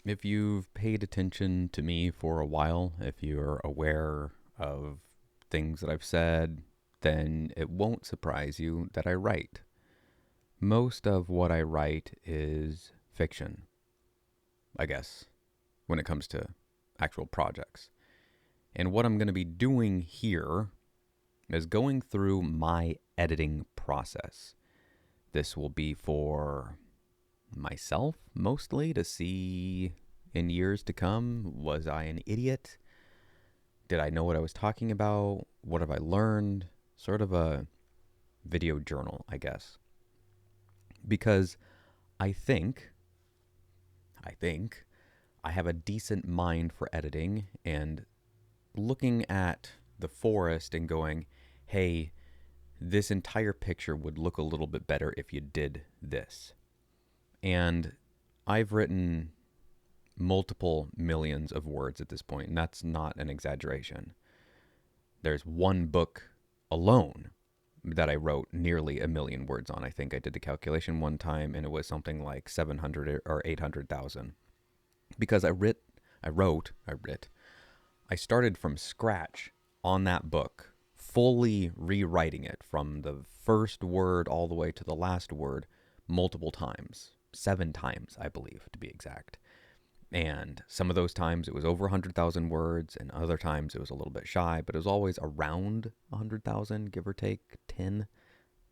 If you've paid attention to me for a while, if you're aware of things that I've said, then it won't surprise you that I write. Most of what I write is fiction, I guess, when it comes to actual projects. And what I'm going to be doing here is going through my editing process. This will be for myself mostly to see in years to come, was I an idiot? Did I know what I was talking about? What have I learned? Sort of a video journal, I guess. Because I think, I think I have a decent mind for editing and looking at the forest and going, hey, this entire picture would look a little bit better if you did this. And I've written multiple millions of words at this point, and that's not an exaggeration. There's one book alone that I wrote nearly a million words on. I think I did the calculation one time, and it was something like 700 or 800,000. Because I started from scratch on that book, fully rewriting it from the first word all the way to the last word multiple times. 7 times, I believe, to be exact. And some of those times it was over 100,000 words, and other times it was a little bit shy, but it was always around 100,000, give or take 10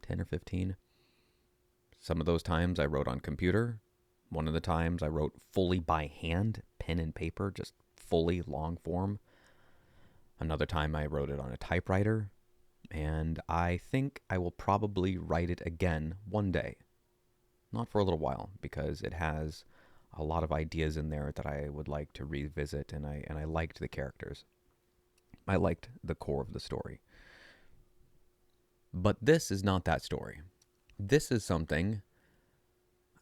or 15. Some of those times I wrote on computer. One of the times I wrote fully by hand, pen and paper, just fully long form. Another time I wrote it on a typewriter. And I think I will probably write it again one day. Not for a little while, because it has a lot of ideas in there that I would like to revisit, and I liked the characters. I liked the core of the story. But this is not that story. This is something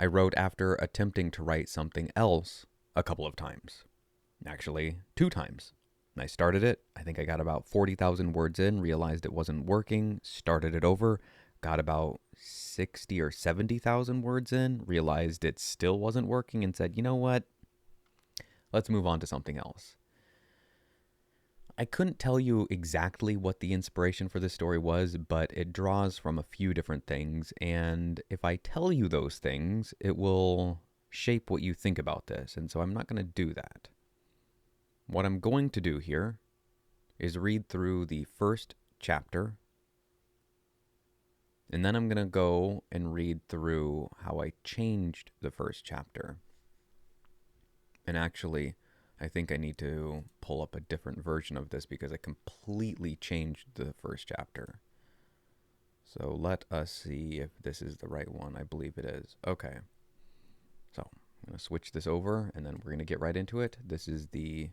I wrote after attempting to write something else a couple of times. Actually, 2 times. I started it. I think I got about 40,000 words in, realized it wasn't working, started it over, got about 60 or 70,000 words in, realized it still wasn't working, and said, you know what? Let's move on to something else. I couldn't tell you exactly what the inspiration for this story was, but it draws from a few different things, and if I tell you those things, it will shape what you think about this, and so I'm not going to do that. What I'm going to do here is read through the first chapter, and then I'm going to go and read through how I changed the first chapter. And actually, I think I need to pull up a different version of this because I completely changed the first chapter. So let us see if this is the right one. I believe it is. Okay. So I'm going to switch this over, and then we're going to get right into it. This is the...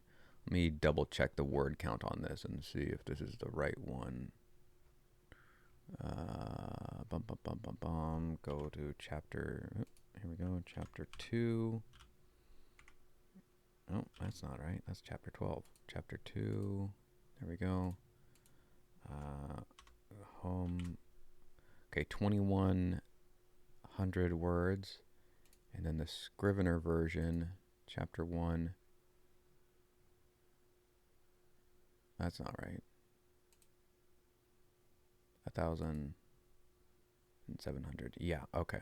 Let me double check the word count on this and see if this is the right one. Go to chapter... Here we go. Chapter 2. Oh, that's not right. That's chapter 12. Chapter 2. There we go. Home. Okay, 2,100 words. And then the Scrivener version, chapter 1. That's not right. 1,700. Yeah, okay.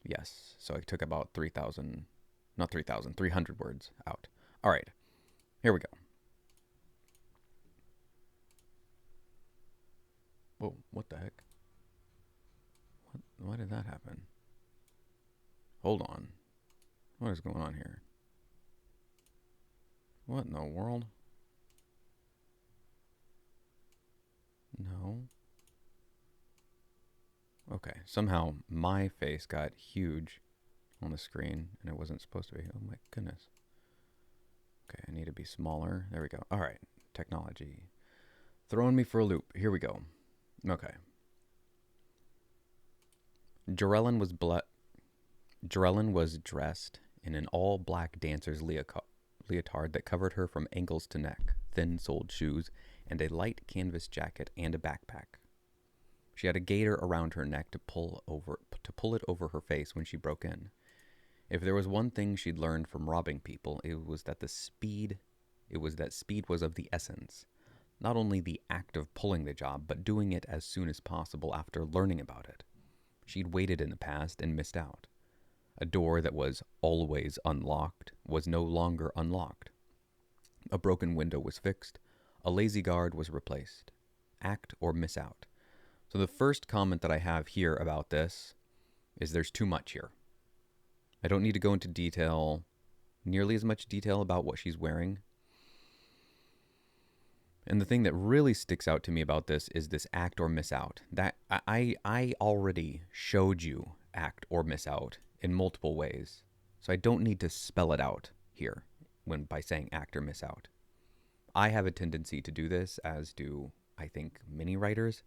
Yes. So I took about 3,000, not 3,000, 300 words out. All right. Here we go. Whoa, what the heck? Why did that happen? Hold on. What is going on here? What in the world? No. Okay, somehow my face got huge on the screen and it wasn't supposed to be. Oh my goodness. Okay, I need to be smaller. There we go. All right, technology. Throwing me for a loop. Here we go. Okay. Jarellin was dressed in an all-black dancer's leotard that covered her from ankles to neck, thin-soled shoes, and a light canvas jacket and a backpack. She had a gaiter around her neck to pull it over her face when she broke in. If there was one thing she'd learned from robbing people, it was that speed was of the essence. Not only the act of pulling the job, but doing it as soon as possible after learning about it. She'd waited in the past and missed out. A door that was always unlocked was no longer unlocked. A broken window was fixed. A lazy guard was replaced. Act or miss out. So the first comment that I have here about this is there's too much here. I don't need to go into detail, nearly as much detail about what she's wearing. And the thing that really sticks out to me about this is this act or miss out. That I already showed you act or miss out in multiple ways. So I don't need to spell it out here when by saying act or miss out. I have a tendency to do this, as do I think many writers,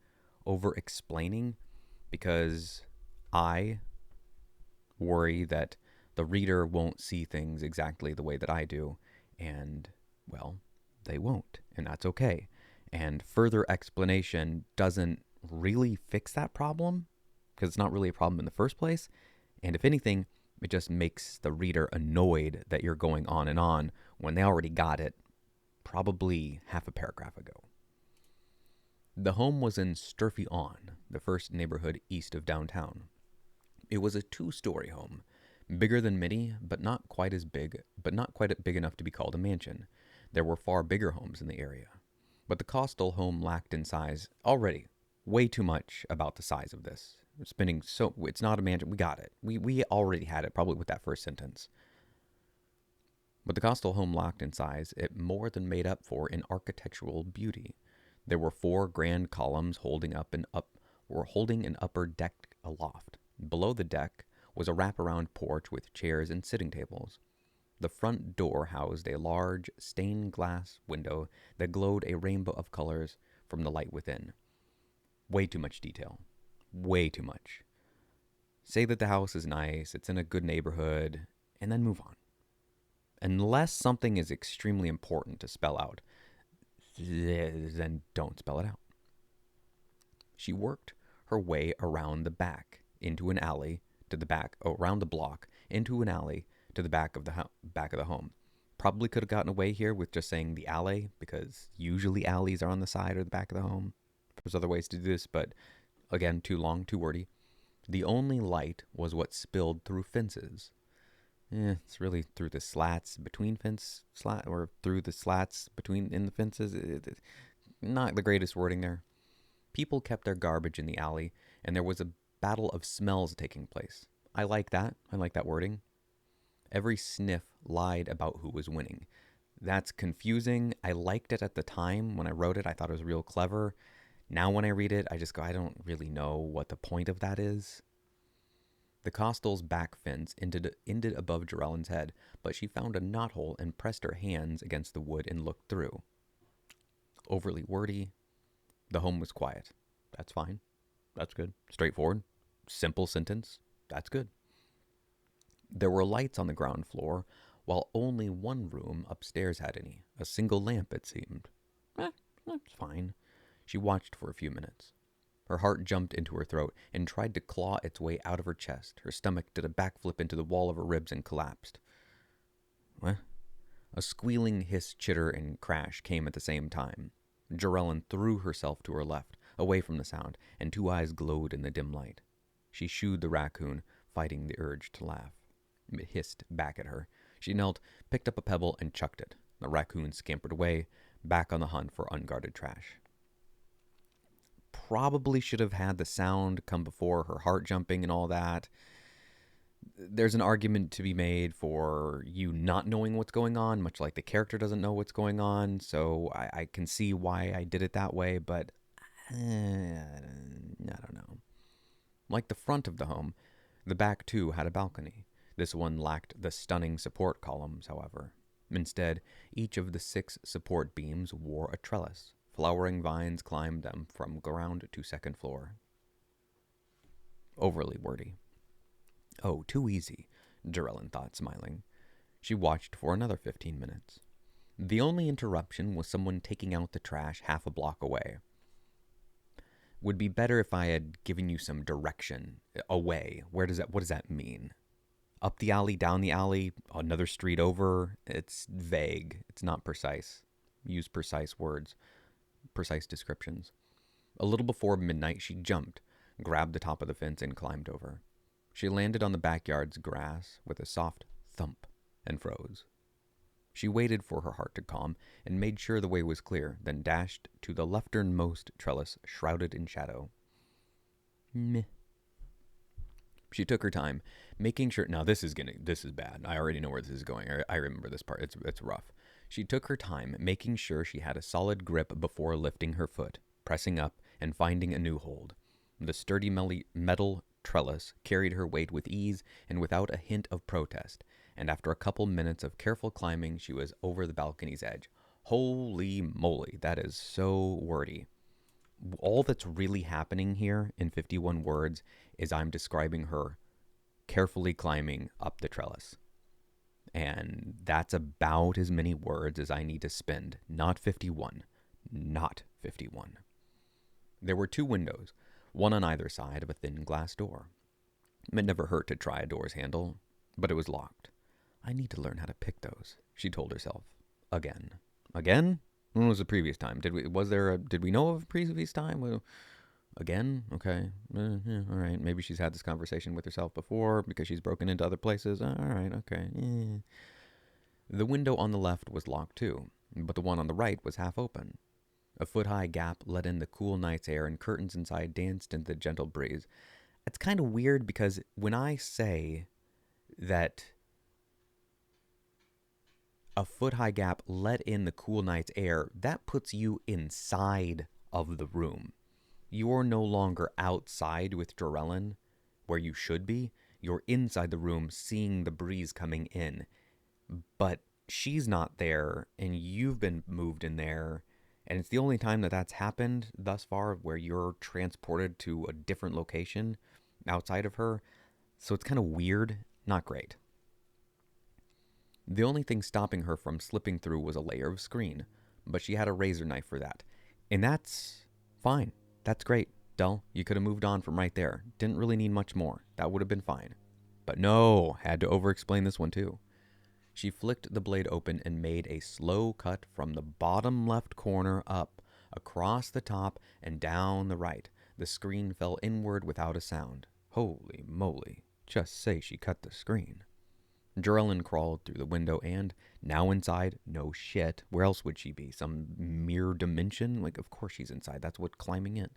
over explaining, because I worry that the reader won't see things exactly the way that I do, and well, they won't, and that's okay. And further explanation doesn't really fix that problem, because it's not really a problem in the first place. And if anything, it just makes the reader annoyed that you're going on when they already got it probably half a paragraph ago. The home was in Sturfy-on, the first neighborhood east of downtown. It was a 2-story home, bigger than many, but not quite big enough to be called a mansion. There were far bigger homes in the area. But the Coastal home lacked in size already. Way too much about the size of this. It's not a mansion. We got it. We already had it, probably with that first sentence. But the Coastal home lacked in size. It more than made up for in architectural beauty. There were 4 grand columns holding an upper deck aloft. Below the deck was a wraparound porch with chairs and sitting tables. The front door housed a large stained glass window that glowed a rainbow of colors from the light within. Way too much detail. Way too much. Say that the house is nice, it's in a good neighborhood, and then move on. Unless something is extremely important to spell out, then don't spell it out. She worked her way around the back into an alley to the back, around the block into an alley to the back of the home. Probably could have gotten away here with just saying the alley, because usually alleys are on the side or the back of the home. There's other ways to do this, but again, too long, too wordy. The only light was what spilled through fences. It's really through the slats between or through the slats in the fences. Not the greatest wording there. People kept their garbage in the alley, and there was a battle of smells taking place. I like that. I like that wording. Every sniff lied about who was winning. That's confusing. I liked it at the time when I wrote it. I thought it was real clever. Now when I read it, I just go, I don't really know what the point of that is. The Costal's back fence ended above Jarellin's head, but she found a knothole and pressed her hands against the wood and looked through. Overly wordy. The home was quiet. That's fine. That's good. Straightforward. Simple sentence. That's good. There were lights on the ground floor, while only one room upstairs had any. A single lamp, it seemed. That's fine. She watched for a few minutes. Her heart jumped into her throat and tried to claw its way out of her chest. Her stomach did a backflip into the wall of her ribs and collapsed. What? A squealing hiss, chitter, and crash came at the same time. Jarellin threw herself to her left, away from the sound, and 2 eyes glowed in the dim light. She shooed the raccoon, fighting the urge to laugh. It hissed back at her. She knelt, picked up a pebble, and chucked it. The raccoon scampered away, back on the hunt for unguarded trash. Probably should have had the sound come before her heart jumping and all that. There's an argument to be made for you not knowing what's going on, much like the character doesn't know what's going on, so I can see why I did it that way, but I don't know. Like the front of the home, the back too had a balcony. This one lacked the stunning support columns, however. Instead, each of the 6 support beams wore a trellis. Flowering vines climbed them from ground to second floor. Overly wordy. Oh, too easy, Jarellin thought, smiling. She watched for another 15 minutes. The only interruption was someone taking out the trash half a block away. Would be better if I had given you some direction. Away. What does that mean? Up the alley, down the alley, another street over. It's vague. It's not precise. Use precise words, precise descriptions. A little before midnight, she jumped, grabbed the top of the fence, and climbed over. She landed on the backyard's grass with a soft thump and froze. She waited for her heart to calm and made sure the way was clear, then dashed to the lefternmost trellis shrouded in shadow. Meh. She took her time, making sure. Now this is bad. I already know where this is going. I remember this part. It's rough. She took her time, making sure she had a solid grip before lifting her foot, pressing up and finding a new hold. The sturdy metal trellis carried her weight with ease and without a hint of protest, and after a couple minutes of careful climbing, she was over the balcony's edge. Holy moly, that is so wordy. All that's really happening here in 51 words is I'm describing her carefully climbing up the trellis. And that's about as many words as I need to spend. Not 51. Not 51. There were 2 windows, one on either side of a thin glass door. It never hurt to try a door's handle, but it was locked. I need to learn how to pick those, she told herself. Again. Again? When was the previous time? Did we know of a previous time? Well, again? Okay. Yeah, all right. Maybe she's had this conversation with herself before because she's broken into other places. All right. Okay. Yeah. The window on the left was locked too, but the one on the right was half open. A foot-high gap let in the cool night's air, and curtains inside danced in the gentle breeze. It's kind of weird because when I say that a foot-high gap let in the cool night's air, that puts you inside of the room. You're no longer outside with Jorellen, where you should be. You're inside the room seeing the breeze coming in. But she's not there, and you've been moved in there, and it's the only time that that's happened thus far where you're transported to a different location outside of her. So it's kind of weird. Not great. The only thing stopping her from slipping through was a layer of screen, but she had a razor knife for that. And that's fine. That's great. Dell, you could have moved on from right there. Didn't really need much more. That would have been fine. But no, had to over-explain this one too. She flicked the blade open and made a slow cut from the bottom left corner up, across the top, and down the right. The screen fell inward without a sound. Holy moly. Just say she cut the screen. Jorellen crawled through the window and, now inside, no shit, where else would she be? Some mirror dimension? Like, of course she's inside. That's what climbing in.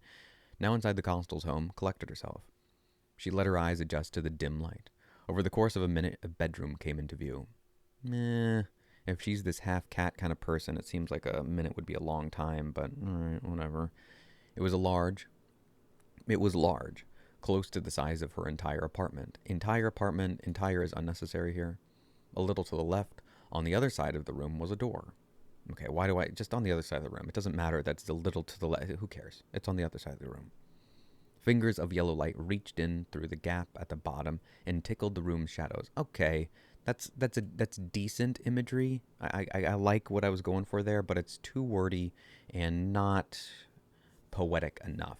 Now inside the Constals' home, collected herself. She let her eyes adjust to the dim light. Over the course of a minute, a bedroom came into view. If she's this half-cat kind of person, it seems like a minute would be a long time, but alright, whatever. It was large, close to the size of her entire apartment. Entire is unnecessary here. A little to the left, on the other side of the room, was a door. Okay, why do I... Just on the other side of the room. It doesn't matter that's a little to the left. Who cares? It's on the other side of the room. Fingers of yellow light reached in through the gap at the bottom and tickled the room's shadows. Okay, that's decent imagery. I like what I was going for there, but it's too wordy and not poetic enough.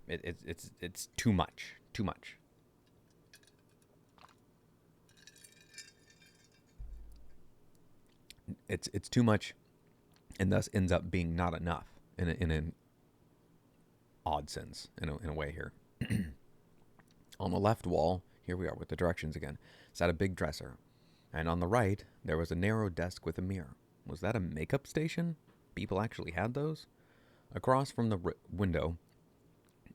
It's too much. Too much. It's too much, and thus ends up being not enough in an odd sense in a way here. On the left wall, here we are with the directions again, sat a big dresser, and on the right there was a narrow desk with a mirror. Was that a makeup station? People actually had those? Across from the window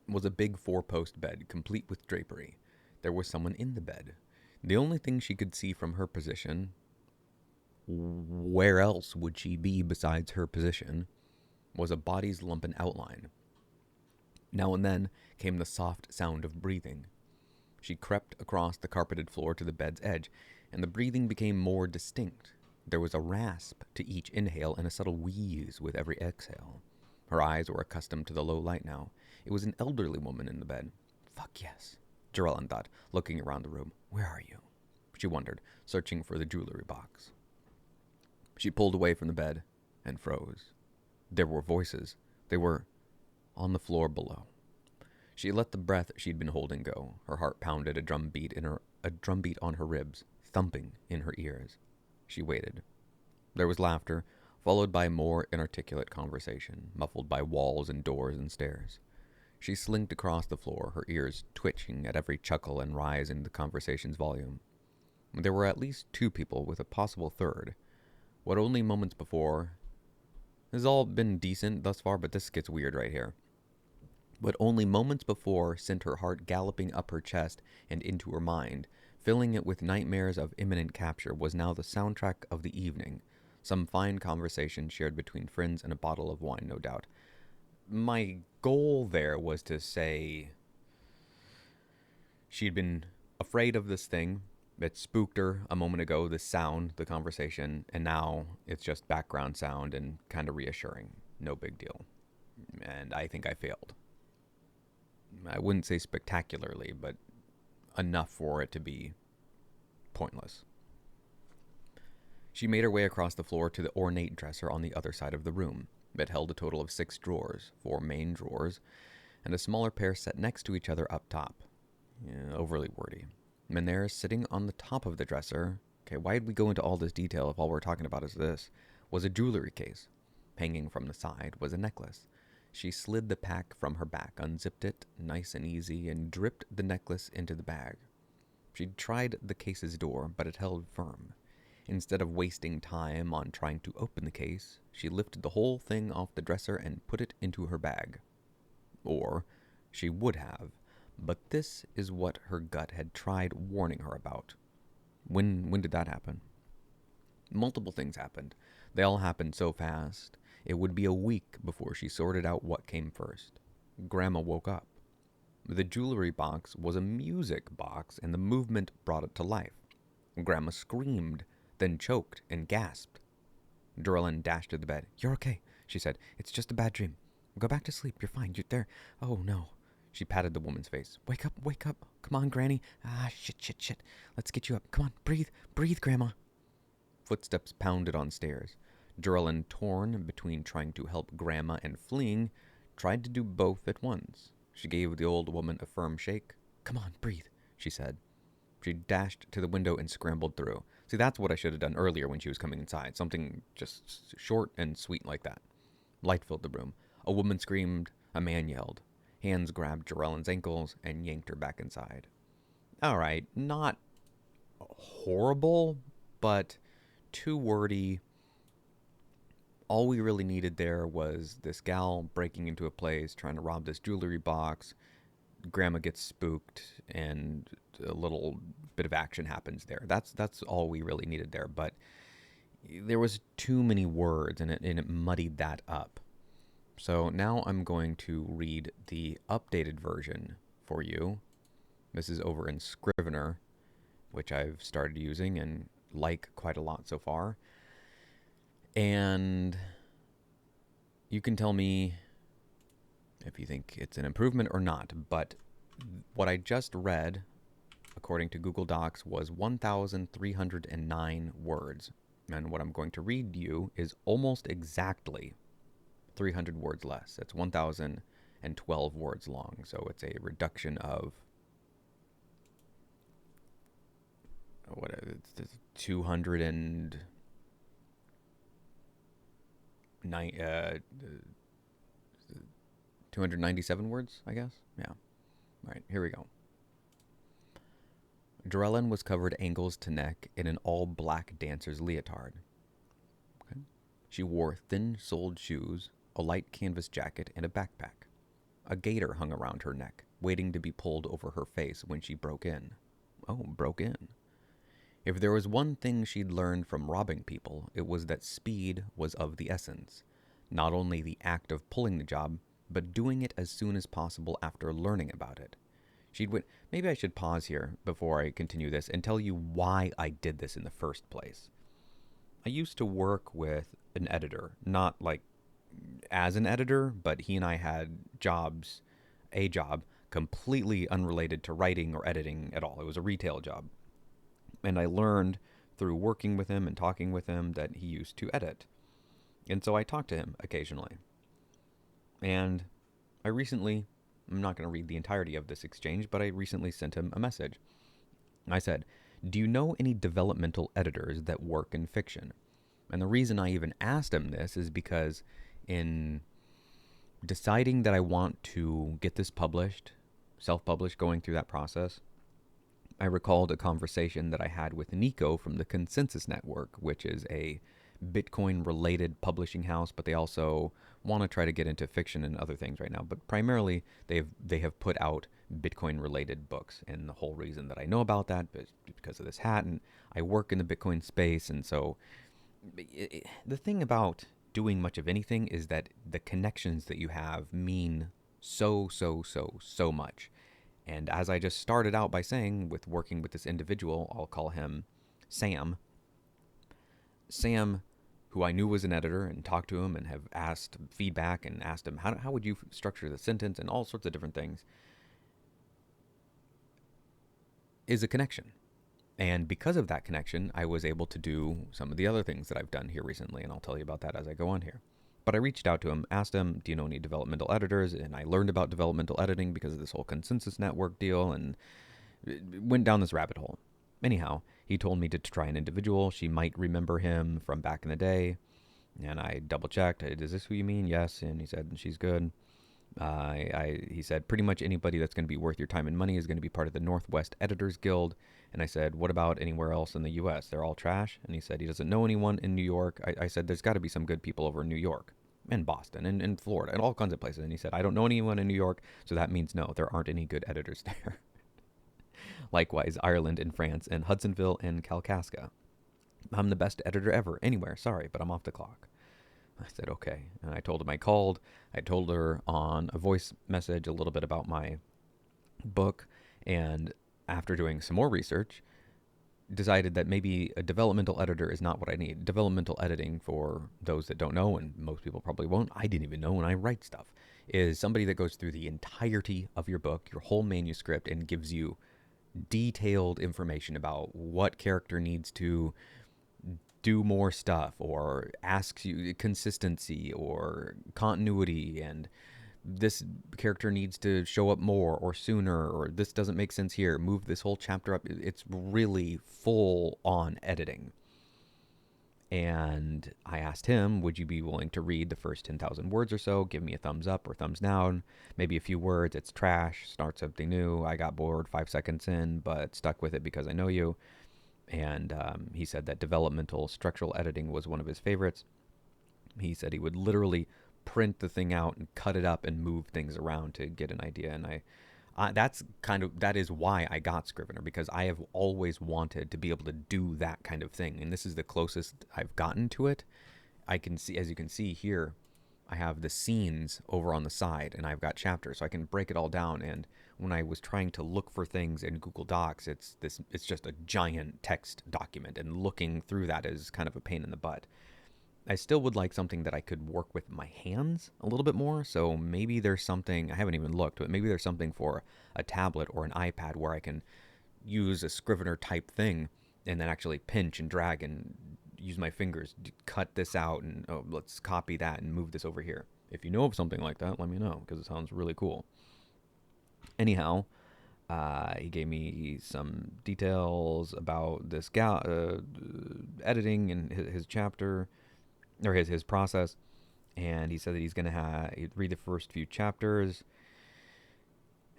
was a big 4-post bed, complete with drapery. There was someone in the bed. The only thing she could see from her position, where else would she be besides her position, was a body's lumpen outline. Now and then came the soft sound of breathing. She crept across the carpeted floor to the bed's edge, and the breathing became more distinct. There was a rasp to each inhale and a subtle wheeze with every exhale. Her eyes were accustomed to the low light now. It was an elderly woman in the bed. Fuck yes, Jorellen thought, looking around the room. Where are you? She wondered, searching for the jewelry box. She pulled away from the bed and froze. There were voices. They were on the floor below. She let the breath she'd been holding go. Her heart pounded a drum beat in her a drumbeat on her ribs, thumping in her ears. She waited. There was laughter, followed by more inarticulate conversation, muffled by walls and doors and stairs. She slinked across the floor, her ears twitching at every chuckle and rise in the conversation's volume. There were at least two people, with a possible third. What only moments before... This has all been decent thus far, but this gets weird right here. What only moments before sent her heart galloping up her chest and into her mind, filling it with nightmares of imminent capture, was now the soundtrack of the evening. Some fine conversation shared between friends and a bottle of wine, no doubt. My goal there was to say she'd been afraid of this thing. It spooked her a moment ago, the sound, the conversation, and now it's just background sound and kind of reassuring. No big deal. And I think I failed. I wouldn't say spectacularly, but enough for it to be pointless. She made her way across the floor to the ornate dresser on the other side of the room. It held a total of 6 drawers, 4 main drawers, and a smaller pair set next to each other up top. Yeah, overly wordy. And there, sitting on the top of the dresser, okay, why'd we go into all this detail if all we're talking about is this, was a jewelry case. Hanging from the side was a necklace. She slid the pack from her back, unzipped it, nice and easy, and dripped the necklace into the bag. She'd tried the case's door, but it held firm. Instead of wasting time on trying to open the case, she lifted the whole thing off the dresser and put it into her bag. Or she would have, but this is what her gut had tried warning her about. When did that happen? Multiple things happened. They all happened so fast, it would be a week before she sorted out what came first. Grandma woke up. The jewelry box was a music box, and the movement brought it to life. Grandma screamed, then choked and gasped. Durlin dashed to the bed. "You're okay," she said. "It's just a bad dream. Go back to sleep. You're fine. You're there. Oh, no." She patted the woman's face. Wake up, wake up. Come on, Granny. Ah, shit. Let's get you up. Come on, breathe, Grandma." Footsteps pounded on stairs. Durlin, torn between trying to help Grandma and fleeing, tried to do both at once. She gave the old woman a firm shake. "Come on, breathe," she said. She dashed to the window and scrambled through. See, that's what I should have done earlier when she was coming inside. Something just short and sweet like that. Light filled the room. A woman screamed. A man yelled. Hands grabbed Jarellin's ankles and yanked her back inside. All right, not horrible, but too wordy. All we really needed there was this gal breaking into a place, trying to rob this jewelry box. Grandma gets spooked, and a little bit of action happens there. That's all we really needed there. But there was too many words, and it muddied that up. So now I'm going to read the updated version for you. This is over in Scrivener, which I've started using and like quite a lot so far. And you can tell me if you think it's an improvement or not. But what I just read, according to Google Docs, was 1,309 words. And what I'm going to read you is almost exactly 300 words less. It's 1,012 words long. So it's a reduction of 297 words, I guess. Yeah. All right, here we go. Drellin was covered ankles to neck in an all-black dancer's leotard. Okay. She wore thin-soled shoes, a light canvas jacket, and a backpack. A gaiter hung around her neck, waiting to be pulled over her face when she broke in. Oh, broke in. If there was one thing she'd learned from robbing people, it was that speed was of the essence. Not only the act of pulling the job, but doing it as soon as possible after learning about it. Maybe I should pause here before I continue this and tell you why I did this in the first place. I used to work with an editor, not like as an editor, but he and I had a job completely unrelated to writing or editing at all. It was a retail job. And I learned through working with him and talking with him that he used to edit. And so I talked to him occasionally. And I'm not going to read the entirety of this exchange, but I recently sent him a message. I said, "Do you know any developmental editors that work in fiction?" And the reason I even asked him this is because in deciding that I want to get this published, self published, going through that process, I recalled a conversation that I had with Nico from the Consensus Network, which is a Bitcoin related publishing house, but they also want to try to get into fiction and other things right now. But primarily, they have put out Bitcoin related books. And the whole reason that I know about that is because of this hat, and I work in the Bitcoin space. And so the thing about doing much of anything is that the connections that you have mean so much. And as I just started out by saying, with working with this individual, I'll call him Sam. Sam, who I knew was an editor and talked to him and have asked feedback and asked him, how would you structure the sentence and all sorts of different things, is a connection. And because of that connection, I was able to do some of the other things that I've done here recently, and I'll tell you about that as I go on here. But I reached out to him, asked him, "Do you know any developmental editors?" And I learned about developmental editing because of this whole Consensus Network deal, and went down this rabbit hole. Anyhow, he told me to try an individual. She might remember him from back in the day. And I double checked. Is this who you mean? Yes. And he said, she's good. He said, pretty much anybody that's going to be worth your time and money is going to be part of the Northwest Editors Guild. And I said, what about anywhere else in the U.S.? They're all trash. And he said he doesn't know anyone in New York. I said, there's got to be some good people over in New York and Boston and Florida and all kinds of places. And he said, I don't know anyone in New York, so that means no, there aren't any good editors there. Likewise, Ireland and France and Hudsonville and Kalkaska. I'm the best editor ever anywhere. Sorry, but I'm off the clock. I said, okay. And I told him I called. I told her on a voice message a little bit about my book. And after doing some more research, decided that maybe a developmental editor is not what I need. Developmental editing, for those that don't know, and most people probably won't, I didn't even know when I write stuff, is somebody that goes through the entirety of your book, your whole manuscript, and gives you detailed information about what character needs to do more stuff, or asks you consistency or continuity, and this character needs to show up more or sooner, or this doesn't make sense here, move this whole chapter up. It's really full on editing. And I asked him, would you be willing to read the first 10,000 words or so, give me a thumbs up or thumbs down, maybe a few words, it's trash, start something new, I got bored 5 seconds in, but stuck with it because I know you. And he said that developmental structural editing was one of his favorites. He said he would literally print the thing out and cut it up and move things around to get an idea. And that is why I got Scrivener, because I have always wanted to be able to do that kind of thing. And this is the closest I've gotten to it. I can see, as you can see here, I have the scenes over on the side and I've got chapters, so I can break it all down. And when I was trying to look for things in Google Docs, it's just a giant text document, and looking through that is kind of a pain in the butt. I still would like something that I could work with my hands a little bit more. So maybe there's something, I haven't even looked, but maybe there's something for a tablet or an iPad where I can use a Scrivener type thing and then actually pinch and drag and use my fingers to cut this out, and let's copy that and move this over here. If you know of something like that, let me know, because it sounds really cool. Anyhow, he gave me some details about this editing and his chapter, or his process. And he said that he's going to read the first few chapters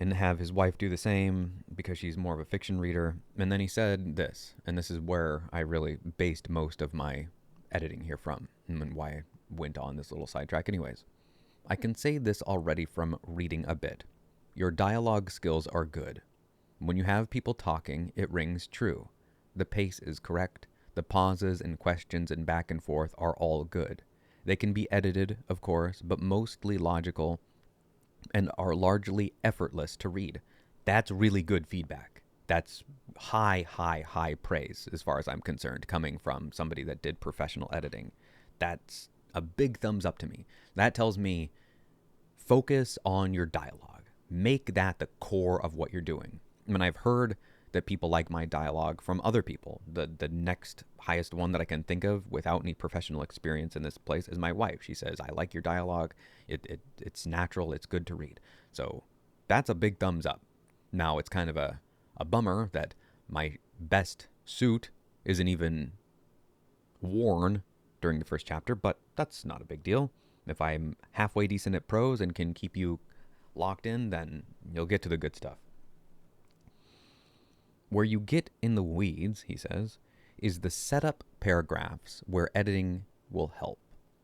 and have his wife do the same because she's more of a fiction reader. And then he said this, and this is where I really based most of my editing here from, and why I went on this little sidetrack anyways. I can say this already from reading a bit. Your dialogue skills are good. When you have people talking, it rings true. The pace is correct. The pauses and questions and back and forth are all good. They can be edited, of course, but mostly logical and are largely effortless to read. That's really good feedback. That's high praise as far as I'm concerned, coming from somebody that did professional editing. That's a big thumbs up to me. That tells me focus on your dialogue. Make that the core of what you're doing. I mean, I've heard that people like my dialogue from other people. The next highest one that I can think of without any professional experience in this place is my wife. She says, I like your dialogue. It's natural. It's good to read. So that's a big thumbs up. Now, it's kind of a bummer that My best suit isn't even worn during the first chapter, but that's not a big deal. If I'm halfway decent at prose and can keep you locked in, then you'll get to the good stuff. Where you get in the weeds, he says, is the setup paragraphs where editing will help,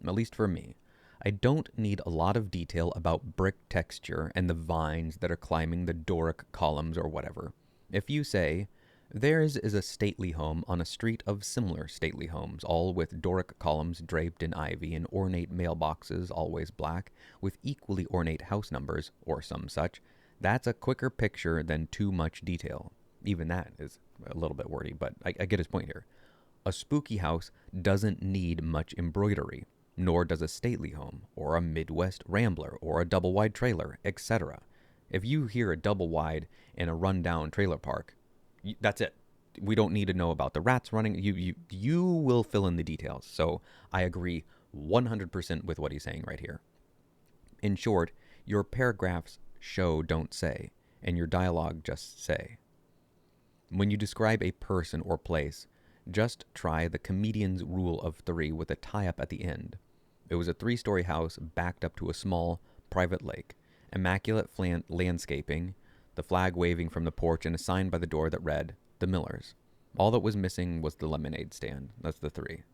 at least for me. I don't need a lot of detail about brick texture and the vines that are climbing the Doric columns or whatever. If you say, theirs is a stately home on a street of similar stately homes, all with Doric columns draped in ivy and ornate mailboxes, always black, with equally ornate house numbers, or some such, that's a quicker picture than too much detail. Even that is a little bit wordy, but I get his point here. A spooky house doesn't need much embroidery, nor does a stately home, or a Midwest rambler, or a double-wide trailer, etc. If you hear a double-wide in a rundown trailer park, that's it. We don't need to know about the rats running. You will fill in the details. So I agree 100% with what he's saying right here. In short, your paragraphs show don't say, and your dialogue just say. When you describe a person or place, just try the comedian's rule of 3 with a tie-up at the end. It was a 3-story house backed up to a small, private lake. Immaculate landscaping, the flag waving from the porch, and a sign by the door that read, The Millers. All that was missing was the lemonade stand. That's the 3.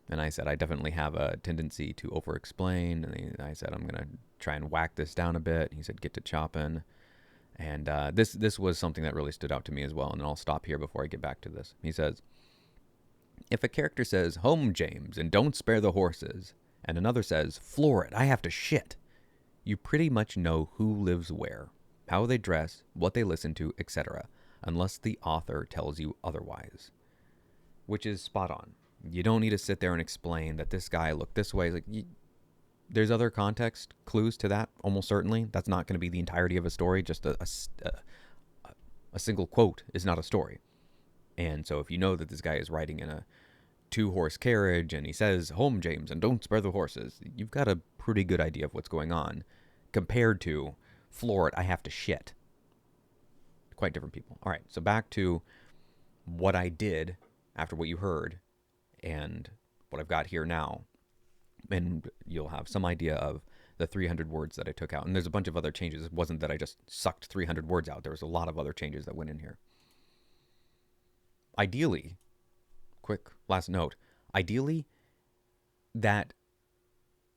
And I said, I definitely have a tendency to over-explain. And I said, I'm going to try and whack this down a bit. He said, get to chopping. And this was something that really stood out to me as well, and I'll stop here before I get back to this. He says, if a character says, home, James, and don't spare the horses, and another says, floor it, I have to shit, you pretty much know who lives where, how they dress, what they listen to, etc., unless the author tells you otherwise. Which is spot on. You don't need to sit there and explain that this guy looked this way. Like, there's other context clues to that, almost certainly. That's not going to be the entirety of a story. Just a single quote is not a story. And so if you know that this guy is riding in a 2-horse carriage and he says, home, James, and don't spare the horses, you've got a pretty good idea of what's going on compared to, floor it, I have to shit. Quite different people. All right, so back to what I did after what you heard and what I've got here now. And you'll have some idea of the 300 words that I took out. And there's a bunch of other changes. It wasn't that I just sucked 300 words out. There was a lot of other changes that went in here. Ideally, quick last note, ideally, that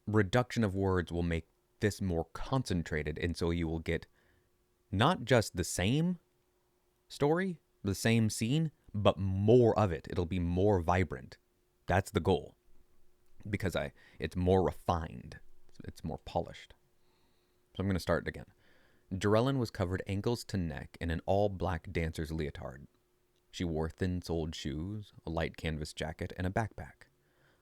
reduction of words will make this more concentrated. And so you will get not just the same story, the same scene, but more of it. It'll be more vibrant. That's the goal. Because it's more refined. It's more polished. So I'm going to start again. Jarellin was covered ankles to neck in an all-black dancer's leotard. She wore thin-soled shoes, a light canvas jacket, and a backpack.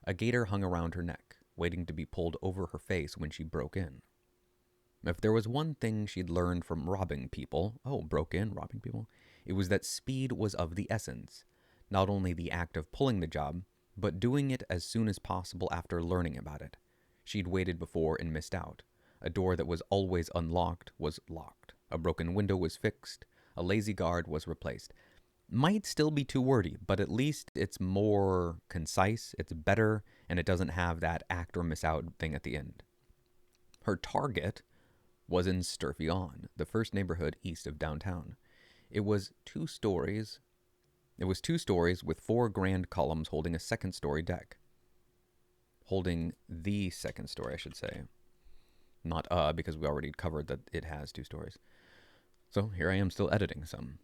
A gaiter hung around her neck, waiting to be pulled over her face when she broke in. If there was one thing she'd learned from robbing people, robbing people, it was that speed was of the essence. Not only the act of pulling the job, but doing it as soon as possible after learning about it. She'd waited before and missed out. A door that was always unlocked was locked. A broken window was fixed. A lazy guard was replaced. Might still be too wordy, but at least it's more concise, it's better, and it doesn't have that act or miss out thing at the end. Her target was in Sturfy-on, the first neighborhood east of downtown. It was 2 stories with 4 grand columns holding a second-story deck. Holding the second story, I should say. Not because we already covered that it has 2 stories. So here I am still editing some.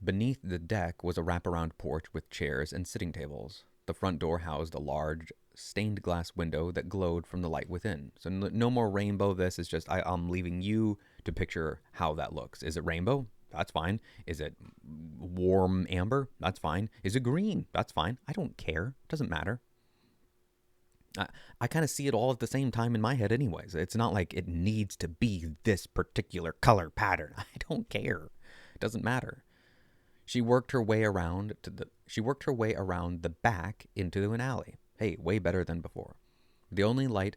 Beneath the deck was a wraparound porch with chairs and sitting tables. The front door housed a large stained glass window that glowed from the light within. So no more rainbow. This is just, I'm leaving you to picture how that looks. Is it rainbow? That's fine. Is it warm amber? That's fine. Is it green? That's fine. I don't care. It doesn't matter. I kind of see it all at the same time in my head anyways. It's not like it needs to be this particular color pattern. I don't care. It doesn't matter. She worked her way around the back into an alley. Hey, way better than before. The only light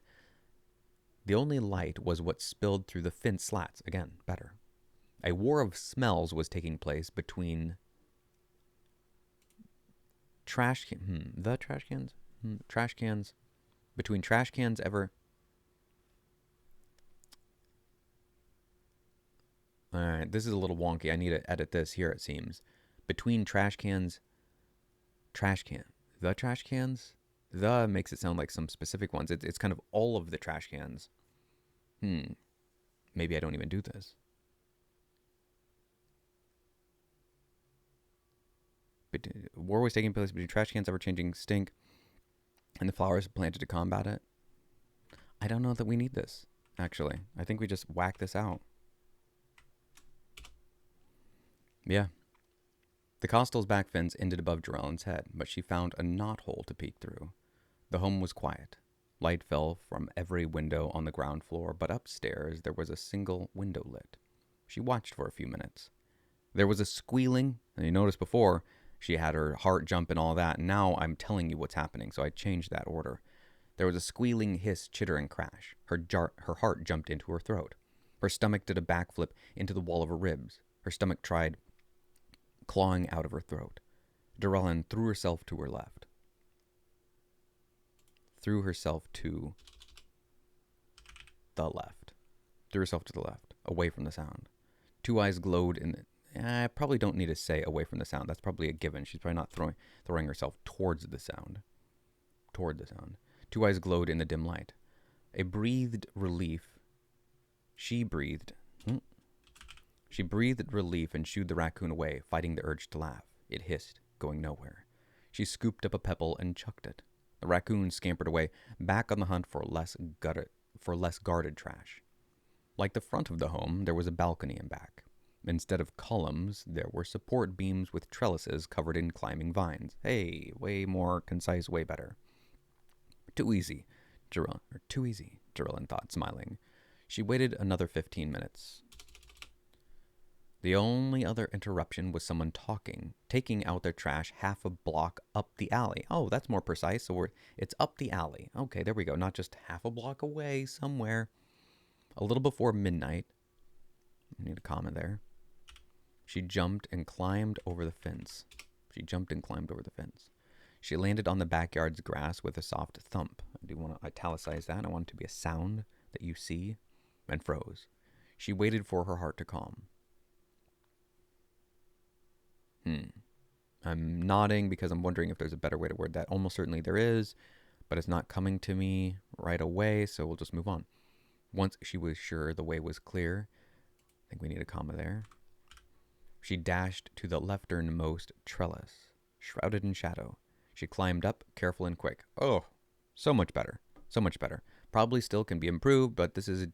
was what spilled through the fence slats. Again, better. A war of smells was taking place between the trash cans? Trash cans. Between trash cans ever. Alright, this is a little wonky. I need to edit this here, it seems. Between trash cans. Trash can. The trash cans? The makes it sound like some specific ones. It's kind of all of the trash cans. Maybe I don't even do this. But war was taking place between trash cans, ever-changing stink, and the flowers planted to combat it. I don't know that we need this, actually. I think we just whack this out. Yeah. The Costel's back fence ended above Jerelyn's head, but she found a knothole to peek through. The home was quiet. Light fell from every window on the ground floor, but upstairs there was a single window lit. She watched for a few minutes. There was a squealing, and you noticed before she had her heart jump and all that, and now I'm telling you what's happening, so I changed that order. There was a squealing, hiss, chitter, and crash. Her heart jumped into her throat. Her stomach did a backflip into the wall of her ribs. Her stomach tried clawing out of her throat. Jerelyn threw herself to her left. Threw herself to the left. Threw herself to the left, away from the sound. Two eyes glowed in the... I probably don't need to say away from the sound. That's probably a given. She's probably not throwing herself towards the sound. Toward the sound. Two eyes glowed in the dim light. A breathed relief. She breathed relief and shooed the raccoon away, fighting the urge to laugh. It hissed, going nowhere. She scooped up a pebble and chucked it. The raccoon scampered away, back on the hunt for less guarded trash. Like the front of the home, there was a balcony in back. Instead of columns, there were support beams with trellises covered in climbing vines. Hey, way more concise, way better. Too easy, Jerelyn thought, smiling. She waited another 15 minutes. The only other interruption was someone talking, taking out their trash half a block up the alley. Oh, that's more precise. So it's up the alley. Okay, there we go. Not just half a block away somewhere. A little before midnight. I need a comma there. She jumped and climbed over the fence. She landed on the backyard's grass with a soft thump. I do want to italicize that. I want it to be a sound that you see. And froze. She waited for her heart to calm. I'm nodding because I'm wondering if there's a better way to word that. Almost certainly there is, but it's not coming to me right away, so we'll just move on. Once she was sure the way was clear, I think we need a comma there. She dashed to the lefternmost trellis, shrouded in shadow. She climbed up, careful and quick. Oh, so much better. So much better. Probably still can be improved, but this is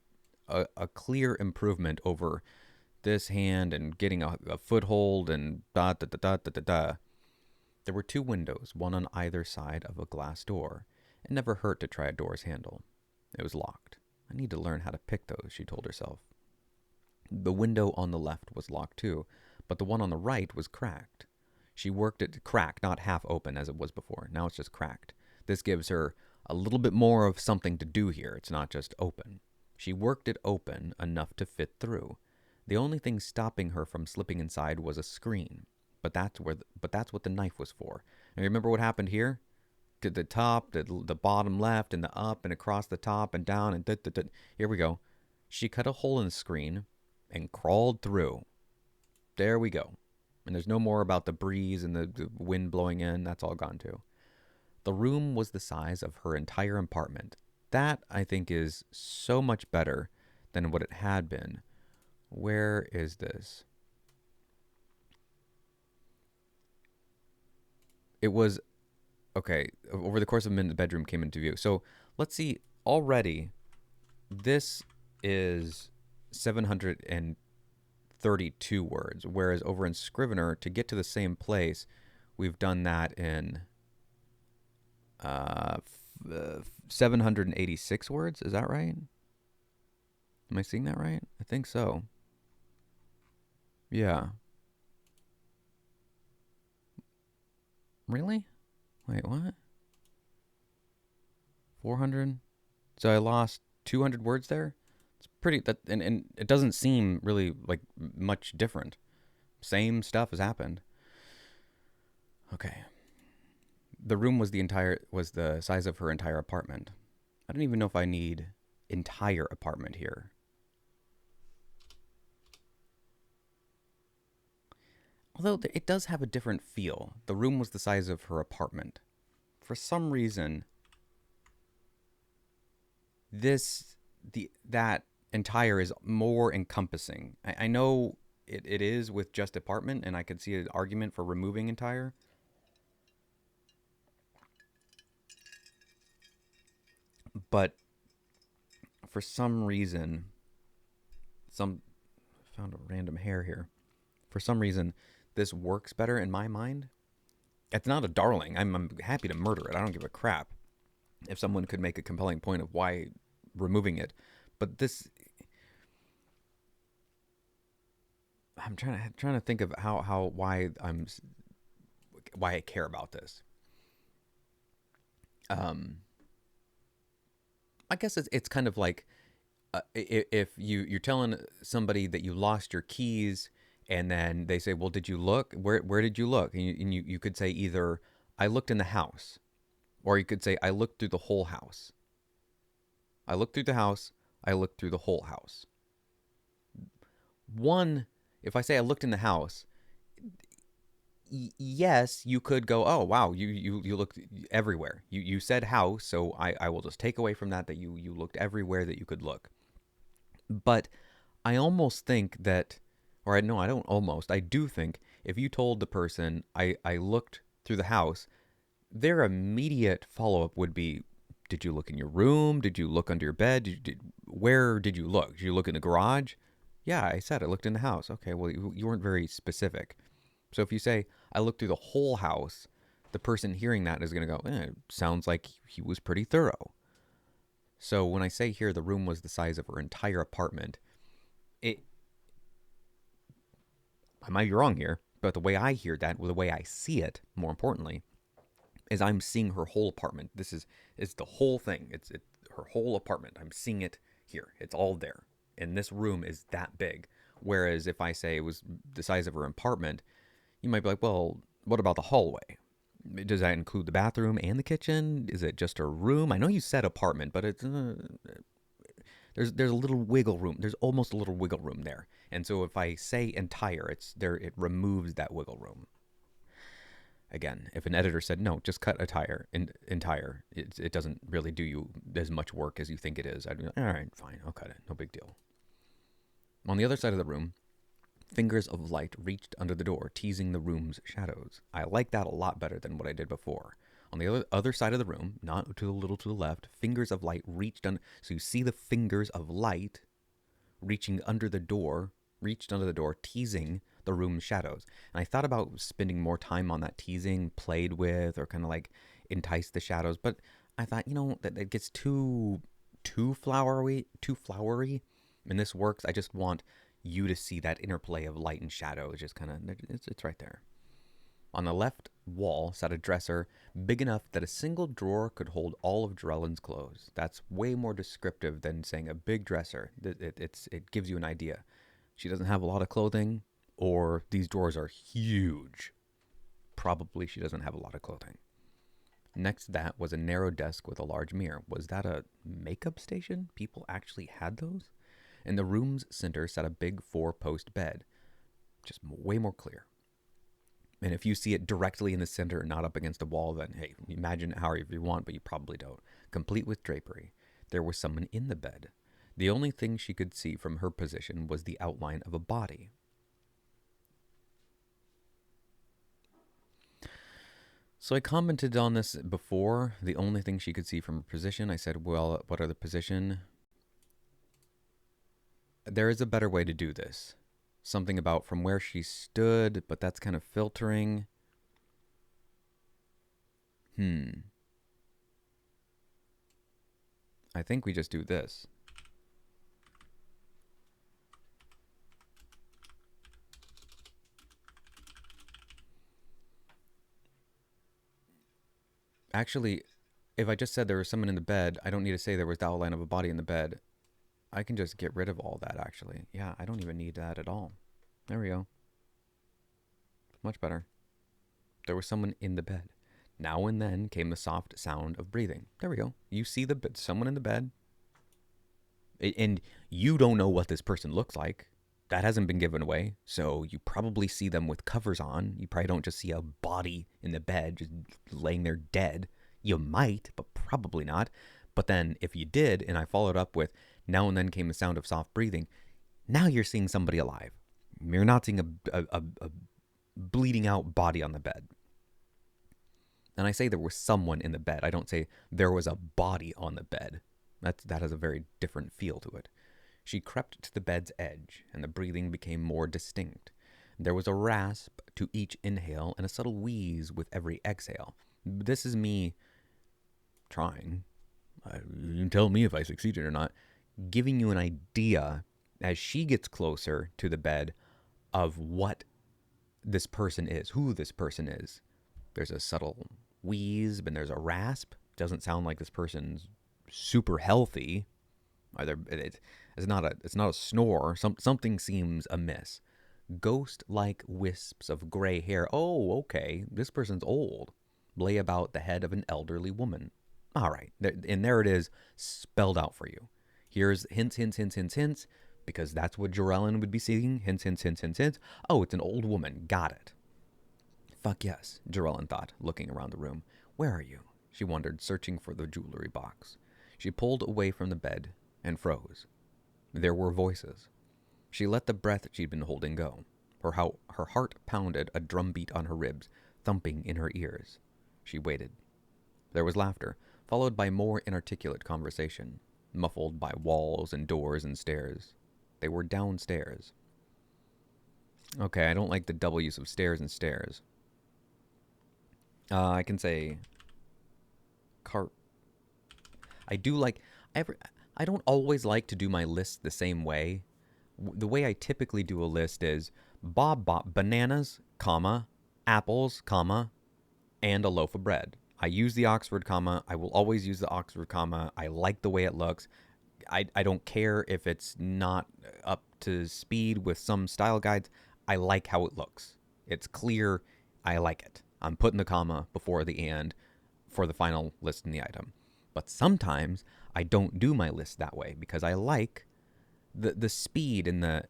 a clear improvement over this hand and getting a foothold and da-da-da-da-da-da. There were two windows, one on either side of a glass door. It never hurt to try a door's handle. It was locked. I need to learn how to pick those, she told herself. The window on the left was locked too, but the one on the right was cracked. She worked it cracked, not half open as it was before. Now it's just cracked. This gives her a little bit more of something to do here. It's not just open. She worked it open enough to fit through. The only thing stopping her from slipping inside was a screen. But that's what the knife was for. And remember what happened here? To the top, the bottom left, and the up, and across the top, and down, and da-da-da. Here we go. She cut a hole in the screen and crawled through. There we go. And there's no more about the breeze and the wind blowing in. That's all gone too. The room was the size of her entire apartment. That, I think, is so much better than what it had been. Where is this? It was, okay, over the course of a minute, the bedroom came into view. So let's see, already, this is 732 words, whereas over in Scrivener, to get to the same place, we've done that in 786 words. Is that right? Am I seeing that right? I think so. Yeah. Really? Wait, what? 400? So I lost 200 words there? Pretty that and it doesn't seem really like much different. Same stuff has happened. Okay. The room was the size of her entire apartment. I don't even know if I need entire apartment here. Although it does have a different feel. The room was the size of her apartment. For some reason, that entire is more encompassing. I know it is with just apartment, and I could see an argument for removing entire. But for some reason, some found a random hair here. For some reason, this works better in my mind. It's not a darling. I'm happy to murder it. I don't give a crap if someone could make a compelling point of why removing it. But this, I'm trying to think of why I care about this. I guess it's kind of like if you're telling somebody that you lost your keys, and then they say, well, did you look, where did you look, and you could say either I looked in the house, or you could say I looked through the whole house. I looked through the house. I looked through the whole house. One, if I say I looked in the house, yes, you could go, oh wow, you looked everywhere. You said house, so I will just take away from that you looked everywhere that you could look. But I almost think that, or no, I don't almost, I do think if you told the person I looked through the house, their immediate follow up would be, did you look in your room? Did you look under your bed? Where did you look? Did you look in the garage? Yeah, I said I looked in the house. Okay, well, you weren't very specific. So if you say, I looked through the whole house, the person hearing that is going to go, it sounds like he was pretty thorough. So when I say here the room was the size of her entire apartment, it I might be wrong here, but the way I hear that, or the way I see it, more importantly, is I'm seeing her whole apartment. It's the whole thing. It's her whole apartment. I'm seeing it here. It's all there. And this room is that big. Whereas if I say it was the size of her apartment, you might be like, well, what about the hallway? Does that include the bathroom and the kitchen? Is it just a room? I know you said apartment, but there's a little wiggle room. There's almost a little wiggle room there. And so if I say entire, it's there. It removes that wiggle room. Again, if an editor said no, just cut entire, it doesn't really do you as much work as you think it is. I'd be like, all right, fine, I'll cut it. No big deal. On the other side of the room, fingers of light reached under the door, teasing the room's shadows. I like that a lot better than what I did before. On the other side of the room, not too little to the left, fingers of light reached under. So you see the fingers of light reaching under the door, reached under the door, teasing the room's shadows. And I thought about spending more time on that teasing, played with, or kind of like entice the shadows. But I thought, that it gets too flowery. And this works. I just want you to see that interplay of light and shadow. It's just kind of, it's right there. On the left wall sat a dresser big enough that a single drawer could hold all of Drellin's clothes. That's way more descriptive than saying a big dresser. It gives you an idea. She doesn't have a lot of clothing, or these drawers are huge. Probably she doesn't have a lot of clothing. Next to that was a narrow desk with a large mirror. Was that a makeup station? People actually had those? In the room's center sat a big 4-post bed. Just way more clear. And if you see it directly in the center and not up against a wall, then hey, imagine it however you want, but you probably don't. Complete with drapery. There was someone in the bed. The only thing she could see from her position was the outline of a body. So I commented on this before. The only thing she could see from her position. I said, well, what are the position? There is a better way to do this. Something about from where she stood, but that's kind of filtering. I think we just do this. Actually, if I just said there was someone in the bed, I don't need to say there was the outline of a body in the bed. I can just get rid of all that, actually. Yeah, I don't even need that at all. There we go. Much better. There was someone in the bed. Now and then came the soft sound of breathing. There we go. You see someone in the bed, and you don't know what this person looks like. That hasn't been given away, so you probably see them with covers on. You probably don't just see a body in the bed just laying there dead. You might, but probably not. But then if you did, and I followed up with, now and then came the sound of soft breathing, now you're seeing somebody alive. You're not seeing a bleeding out body on the bed. And I say there was someone in the bed. I don't say there was a body on the bed. That has a very different feel to it. She crept to the bed's edge, and the breathing became more distinct. There was a rasp to each inhale and a subtle wheeze with every exhale. This is me trying. You can tell me if I succeeded or not. Giving you an idea as she gets closer to the bed of what this person is, who this person is. There's a subtle wheeze, but there's a rasp. Doesn't sound like this person's super healthy. Either it's not a snore. Something seems amiss. Ghost-like wisps of gray hair. Oh, okay. This person's old. Lay about the head of an elderly woman. All right, and there it is, spelled out for you. Here's hints, because that's what Jorellen would be seeing. Hints. Oh, it's an old woman. Got it. Fuck yes, Jorellen thought, looking around the room. Where are you? She wondered, searching for the jewelry box. She pulled away from the bed and froze. There were voices. She let the breath she'd been holding go. Her heart pounded a drumbeat on her ribs, thumping in her ears. She waited. There was laughter, followed by more inarticulate conversation, muffled by walls and doors and stairs. They were downstairs. Okay, I don't like the double use of stairs and stairs. I can say I do like I don't always like to do my list the same way. The way I typically do a list is Bob bought bananas, comma, apples, comma, and a loaf of bread. I use the Oxford comma. I will always use the Oxford comma. I like the way it looks. I don't care if it's not up to speed with some style guides. I like how it looks. It's clear. I like it. I'm putting the comma before the and for the final list in the item. But sometimes I don't do my list that way because I like the speed and the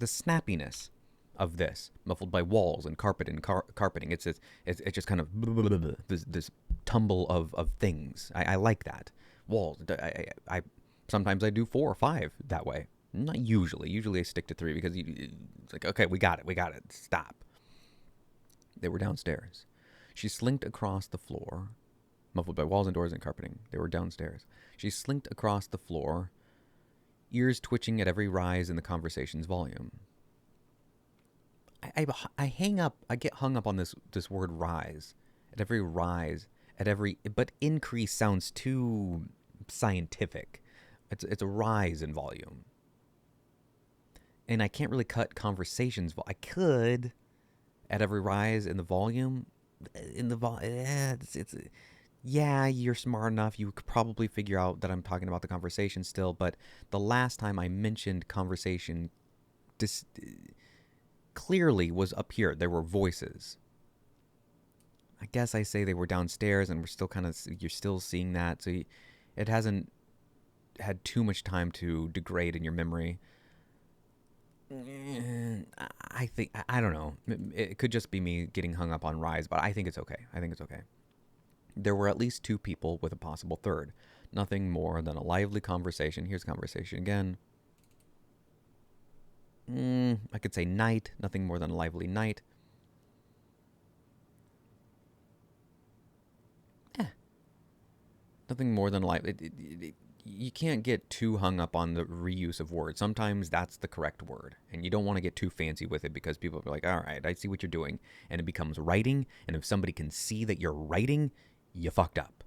snappiness of this, muffled by walls and carpet and carpeting. It's just kind of this tumble of things. I like that. Walls. I sometimes I do 4 or 5 that way. Not usually. Usually I stick to 3 because it's like, okay, we got it. Stop. They were downstairs. She slinked across the floor, muffled by walls and doors and carpeting. They were downstairs. She slinked across the floor, ears twitching at every rise in the conversation's volume. I get hung up on this word rise. At every rise, but increase sounds too scientific. It's a rise in volume. And I can't really cut conversations. I could at every rise in the volume. Yeah, you're smart enough. You could probably figure out that I'm talking about the conversation still. But the last time I mentioned conversation, clearly was up here. There were voices. I guess I say they were downstairs, and you're still seeing that. So it hasn't had too much time to degrade in your memory. I think, I don't know. It could just be me getting hung up on rise, but I think it's okay. There were at least 2 people with a possible third. Nothing more than a lively conversation. Here's conversation again. I could say night. Nothing more than a lively night. Nothing more than a lively... You can't get too hung up on the reuse of words. Sometimes that's the correct word, and you don't want to get too fancy with it because people are like, all right, I see what you're doing, and it becomes writing, and if somebody can see that you're writing, you fucked up.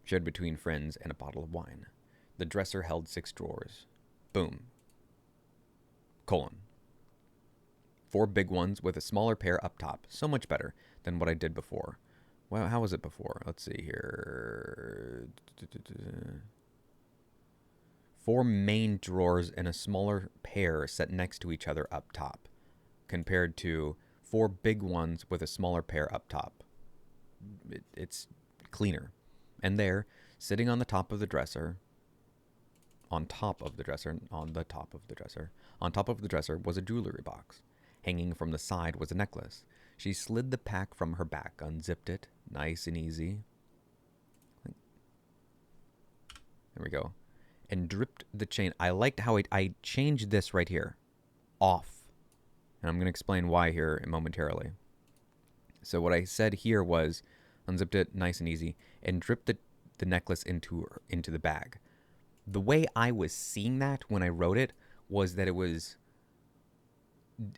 Shared between friends and a bottle of wine. The dresser held 6 drawers. Boom. : 4 big ones with a smaller pair up top. So much better than what I did before. Well, how was it before? Let's see here. 4 main drawers and a smaller pair set next to each other up top, compared to 4 big ones with a smaller pair up top. It's cleaner. And there, sitting on the top of the dresser, on top of the dresser, on the top of the dresser, on top of the dresser was a jewelry box. Hanging from the side was a necklace. She slid the pack from her back, unzipped it, nice and easy. There we go. And dripped the chain. I liked how I changed this right here. Off. And I'm going to explain why here momentarily. So what I said here was, unzipped it, nice and easy, and dripped the necklace into the bag. The way I was seeing that when I wrote it was that it was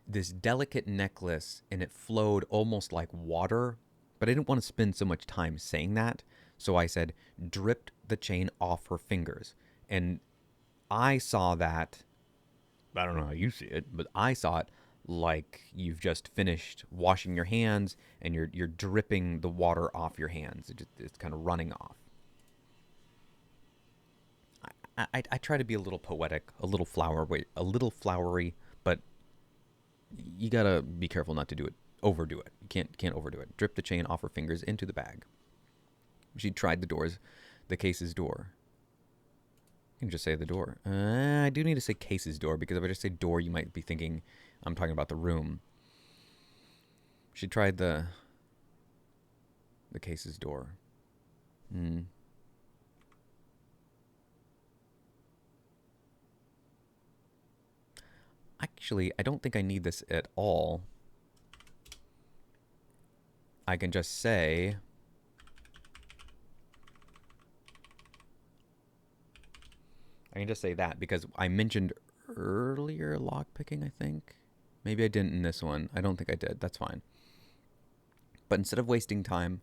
this delicate necklace and it flowed almost like water, but I didn't want to spend so much time saying that. So I said, dripped the chain off her fingers. And I saw that, I don't know how you see it, but I saw it like you've just finished washing your hands and you're dripping the water off your hands. It's kind of running off. I try to be a little poetic, a little flowery, but you gotta be careful not to overdo it. You can't overdo it. Drip the chain off her fingers into the bag. She tried the case's door. You can just say the door. I do need to say case's door, because if I just say door, you might be thinking I'm talking about the room. She tried the case's door. Actually, I don't think I need this at all. I can just say, that because I mentioned earlier lockpicking, I think. Maybe I didn't in this one. I don't think I did. That's fine. But instead of wasting time,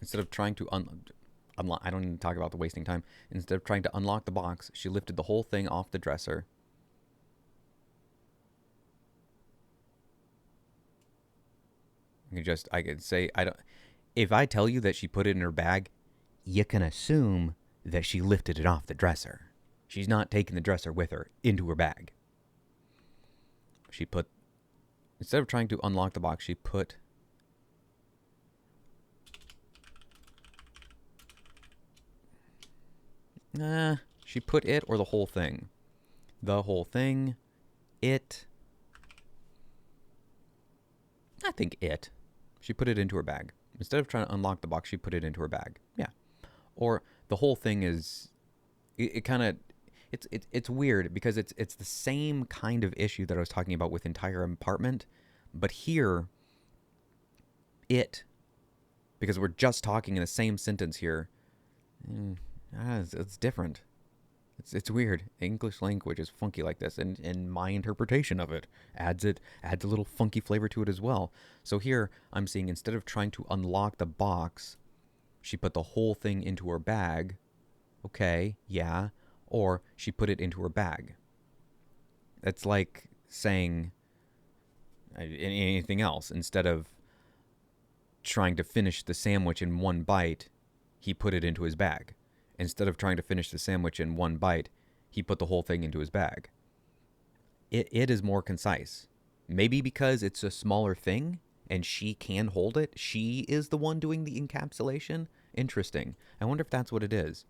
instead of trying to unlock, I don't need to talk about the wasting time. Instead of trying to unlock the box, she lifted the whole thing off the dresser. I could say, if I tell you that she put it in her bag, you can assume that she lifted it off the dresser. She's not taking the dresser with her into her bag. Instead of trying to unlock the box, she put it or the whole thing. The whole thing. It. I think it. She put it into her bag. Instead of trying to unlock the box, she put it into her bag. Yeah. Or the whole thing is, it's weird because it's the same kind of issue that I was talking about with entire apartment, but here, because we're just talking in the same sentence here, it's different. It's weird. English language is funky like this, and my interpretation of it adds a little funky flavor to it as well. So here I'm seeing, instead of trying to unlock the box, she put the whole thing into her bag. Okay, yeah. Or she put it into her bag. It's like saying anything else. Instead of trying to finish the sandwich in one bite, he put it into his bag. Instead of trying to finish the sandwich in one bite, he put the whole thing into his bag. It is more concise. Maybe because it's a smaller thing and she can hold it. She is the one doing the encapsulation. Interesting. I wonder if that's what it is.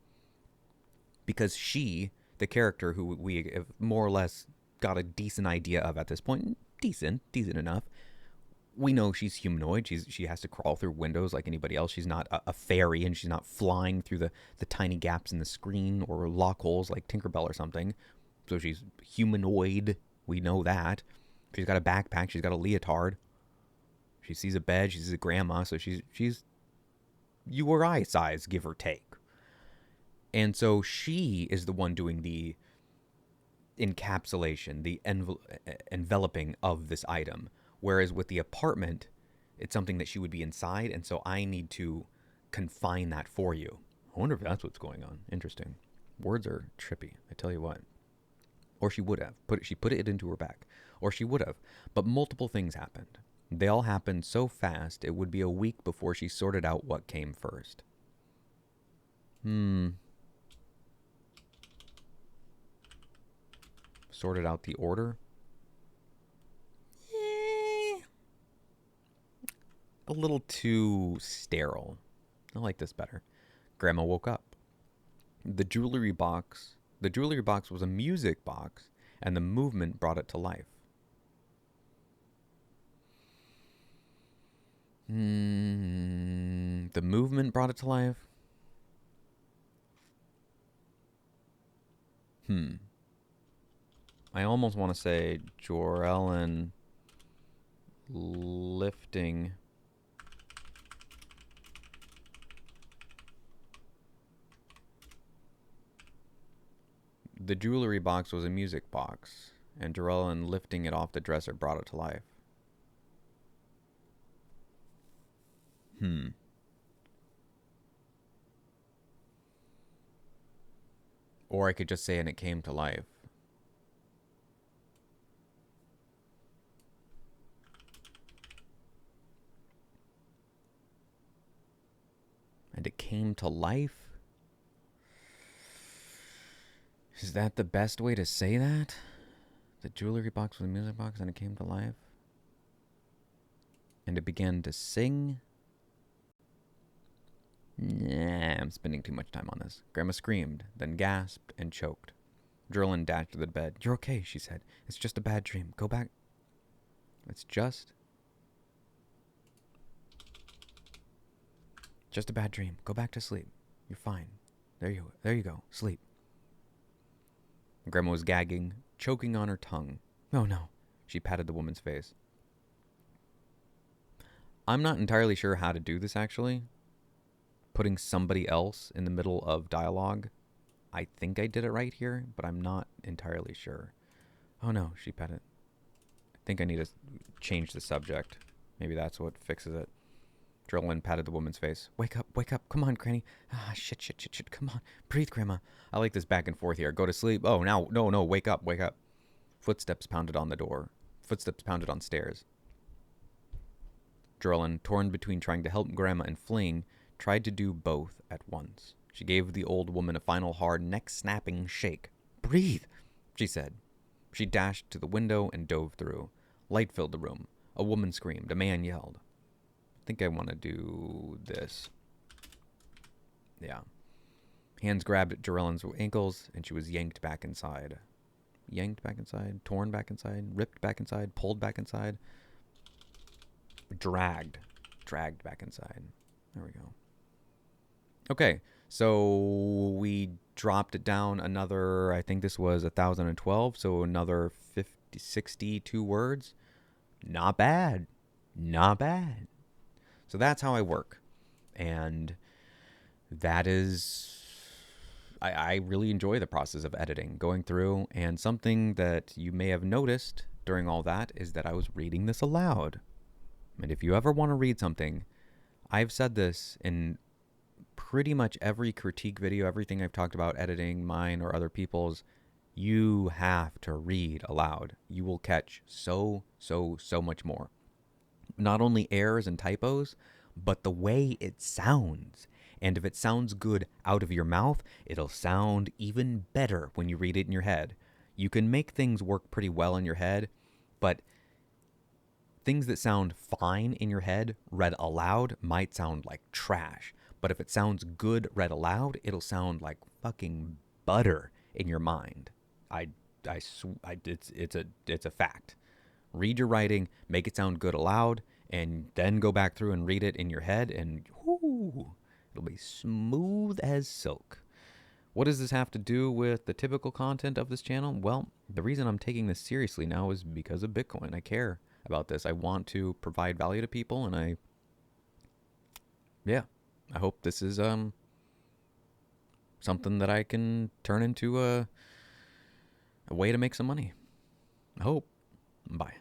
Because she, the character who we have more or less got a decent idea of at this point, decent enough, we know she's humanoid. She has to crawl through windows like anybody else. She's not a fairy, and she's not flying through the tiny gaps in the screen or lock holes like Tinkerbell or something. So she's humanoid. We know that. She's got a backpack. She's got a leotard. She sees a bed. She sees a grandma. So she's you or I size, give or take. And so she is the one doing the encapsulation, the enveloping of this item. Whereas with the apartment, it's something that she would be inside, and so I need to confine that for you. I wonder if that's what's going on. Interesting. Words are trippy, I tell you what. Or she would have. She put it into her bag. Or she would have. But multiple things happened. They all happened so fast, it would be a week before she sorted out what came first. Sorted out the order. A little too sterile. I like this better. Grandma woke up. The jewelry box was a music box, and the movement brought it to life. The movement brought it to life. I almost want to say Jor-Ellen lifting the jewelry box was a music box, and Jor-Ellen lifting it off the dresser brought it to life. Or I could just say, and it came to life. And it came to life? Is that the best way to say that? The jewelry box was a music box and it came to life? And it began to sing? Nah, I'm spending too much time on this. Grandma screamed, then gasped and choked. Jor-Ellen dashed to the bed. You're okay, she said. It's just a bad dream. Go back. It's just a bad dream. Go back to sleep. You're fine. There you go. Sleep. Grandma was gagging, choking on her tongue. Oh no. She patted the woman's face. I'm not entirely sure how to do this, actually. Putting somebody else in the middle of dialogue. I think I did it right here, but I'm not entirely sure. Oh no, she patted. I think I need to change the subject. Maybe that's what fixes it. Jor-Ellen patted the woman's face. Wake up. Come on, Granny. Ah, shit. Come on. Breathe, Grandma. I like this back and forth here. Go to sleep. Oh, now. No. Wake up. Footsteps pounded on the door. Footsteps pounded on stairs. Jor-Ellen, torn between trying to help Grandma and fleeing, tried to do both at once. She gave the old woman a final hard, neck-snapping shake. Breathe, she said. She dashed to the window and dove through. Light filled the room. A woman screamed. A man yelled. I think I want to do this. Yeah. Hands grabbed at Jor-Ellen's ankles, and she was yanked back inside. Yanked back inside, torn back inside, ripped back inside, pulled back inside. Dragged back inside. There we go. Okay, so we dropped it down another, I think this was 1,012, so another 62 words. Not bad. So that's how I work. And that is, I really enjoy the process of editing, going through. And something that you may have noticed during all that is that I was reading this aloud. And if you ever want to read something, I've said this in pretty much every critique video, everything I've talked about editing, mine or other people's, you have to read aloud. You will catch so much more. Not only errors and typos, but the way it sounds. And if it sounds good out of your mouth, it'll sound even better when you read it in your head. You can make things work pretty well in your head, but things that sound fine in your head read aloud might sound like trash. But if it sounds good read aloud, it'll sound like fucking butter in your mind. It's a fact. Read your writing, make it sound good aloud, and then go back through and read it in your head, and whoo, it'll be smooth as silk. What does this have to do with the typical content of this channel? Well, the reason I'm taking this seriously now is because of Bitcoin. I care about this. I want to provide value to people, and I hope this is something that I can turn into a way to make some money. I hope. Bye.